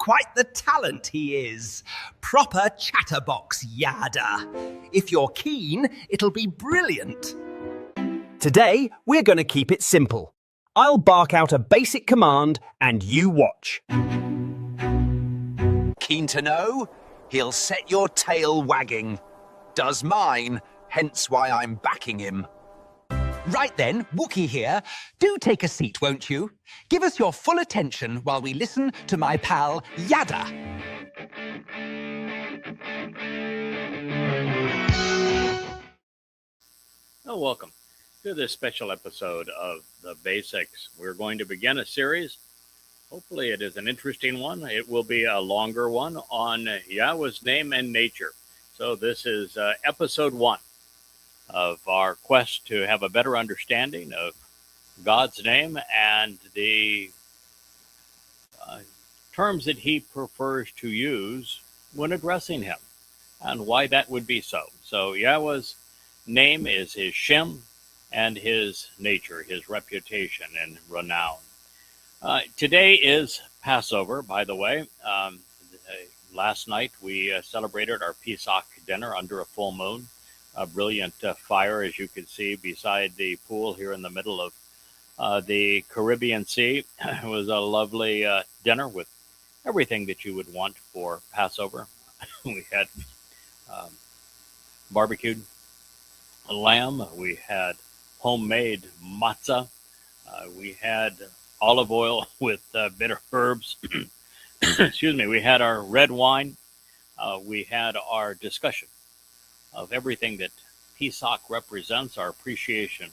quite the talent he is. Proper chatterbox yada. If you're keen, it'll be brilliant. Today, we're going to keep it simple. I'll bark out a basic command and you watch. Keen to know? He'll set your tail wagging. Does mine, hence why I'm backing him. Right then, Wookie here. Do take a seat, won't you? Give us your full attention while we listen to my pal, Yada. Oh, welcome to this special episode of The Basics. We're going to begin a series. Hopefully it is an interesting one. It will be a longer one on Yahweh's name and nature. So this is episode 1 of our quest to have a better understanding of God's name and the terms that he prefers to use when addressing him, and why that would be so. So Yahweh's name is his Shem, and his nature, his reputation and renown. Today is Passover, by the way. Last night we celebrated our Pesach dinner under a full moon. A brilliant fire, as you can see, beside the pool here in the middle of the Caribbean Sea. It was a lovely dinner with everything that you would want for Passover. We had barbecued lamb. We had homemade matzah. We had olive oil with bitter herbs. Excuse me. We had our red wine. We had our discussion of everything that Pesach represents, our appreciation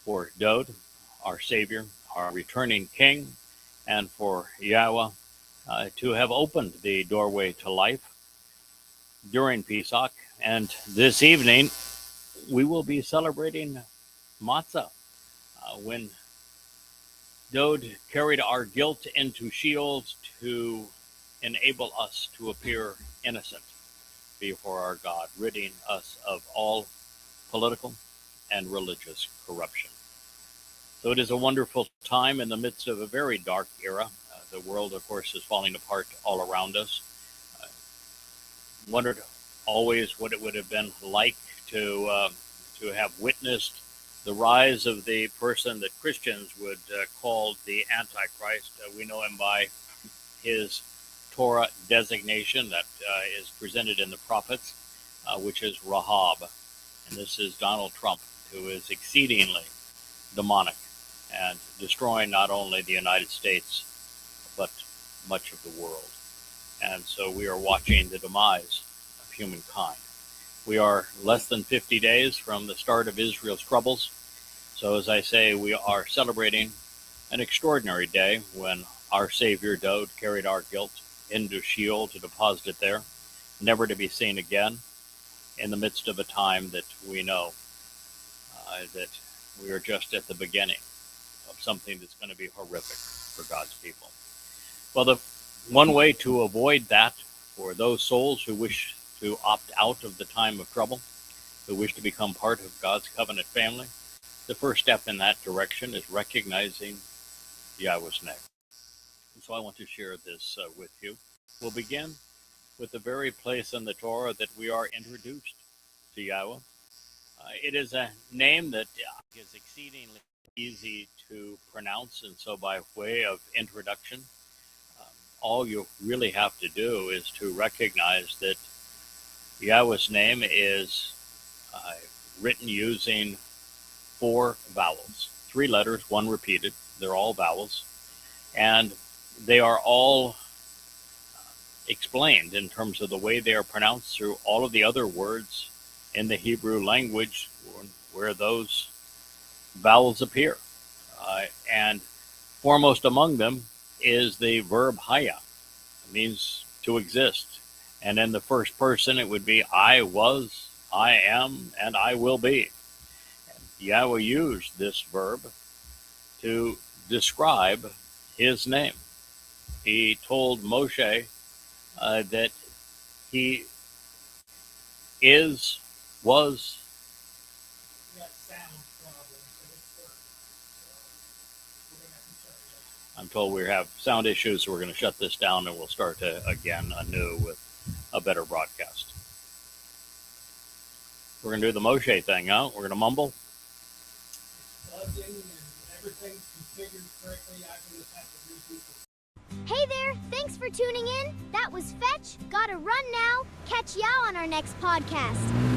for Dod, our Savior, our returning King, and for Yahweh to have opened the doorway to life during Pesach. And this evening, we will be celebrating Matzah, when Dod carried our guilt into Sheol to enable us to appear innocent before our God, ridding us of all political and religious corruption. So it is a wonderful time in the midst of a very dark era. The world, of course, is falling apart all around us. Wondered always what it would have been like to have witnessed the rise of the person that Christians would call the Antichrist. We know him by his Torah designation that is presented in the prophets, which is Rahab. And this is Donald Trump, who is exceedingly demonic and destroying not only the United States, but much of the world. And so we are watching the demise of humankind. We are less than 50 days from the start of Israel's troubles. So as I say, we are celebrating an extraordinary day when our Savior Dod carried our guilt into Sheol to deposit it there, never to be seen again, in the midst of a time that we know that we are just at the beginning of something that's going to be horrific for God's people. Well, the one way to avoid that for those souls who wish to opt out of the time of trouble, who wish to become part of God's covenant family, the first step in that direction is recognizing Yahweh's name. And so I want to share this with you. We'll begin with the very place in the Torah that we are introduced to Yahweh. It is a name that is exceedingly easy to pronounce, and so by way of introduction, all you really have to do is to recognize that Yahweh's name is written using 4 vowels, 3 letters, 1 repeated. They're all vowels, and they are all explained in terms of the way they are pronounced through all of the other words in the Hebrew language where those vowels appear. And foremost among them is the verb haya. It means to exist. And in the first person, it would be I was, I am, and I will be. And Yahweh used this verb to describe his name. He told Moshe that he is, was. I'm told we have sound issues, so we're going to shut this down and we'll start again anew with a better broadcast. We're going to do the Moshe thing, huh? We're going to mumble. Plugged in and everything's configured correctly. I can just have to reboot. Hey there, thanks for tuning in. That was Fetch. Gotta run now. Catch y'all on our next podcast.